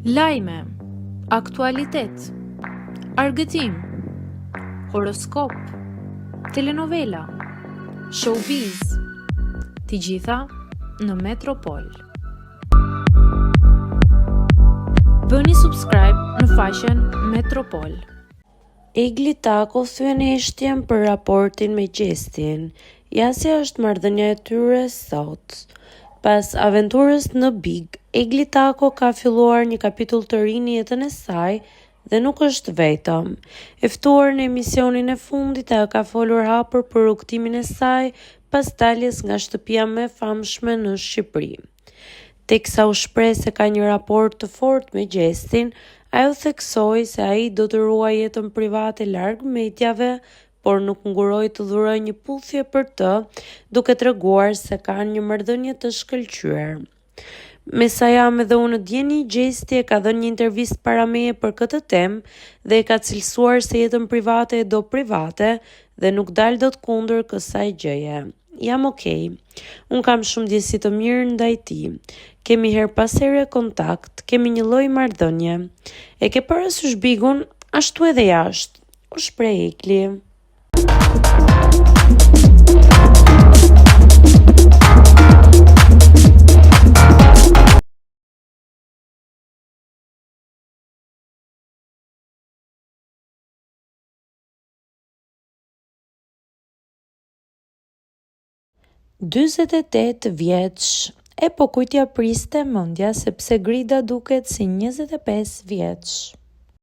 Lajme, aktualitet, argëtim, horoskop, telenovela, showbiz, të gjitha në Metropol. Bëni subscribe në faqen Metropol. Egli Tako thyen eshtjen për raportin me Gjestin. Ja si është marrëdhënia e tyre sot. Pas aventurës në Big, Egli Tako ka filluar një kapitull të ri në jetën e saj dhe nuk është vetëm. E ftuar në emisionin e fundit, ajo ka folur hapur për rrugtimin e saj pas daljes nga shtëpia më e famshme në Shqipëri. Teksa u shpreh se ka një raport të fortë me Gjestin, ajo theksoi se ai do të ruajë jetën private larg mediave, por nuk nguroi të dhurojë një puthje për të, duke treguar se kanë një marrëdhënie të shkëlqyer. Me sa jam edhe unë djeni, Gjesti e ka dhënë një intervistë para meje për këtë temë dhe e ka cilësuar se jetën private e do private dhe nuk dal dot kundër kësaj gjëje. Jam okej. Unë kam shumë ndjesi të mirë ndaj tij. Kemi her pas here kontakt, kemi një lloj marrëdhënie. E ke parasysh Bigun, ashtu edhe jashtë, u shpreh Egli. «48 vjeç, e po kujt ja priste mendja sepse Grida duket si 25 vjeç.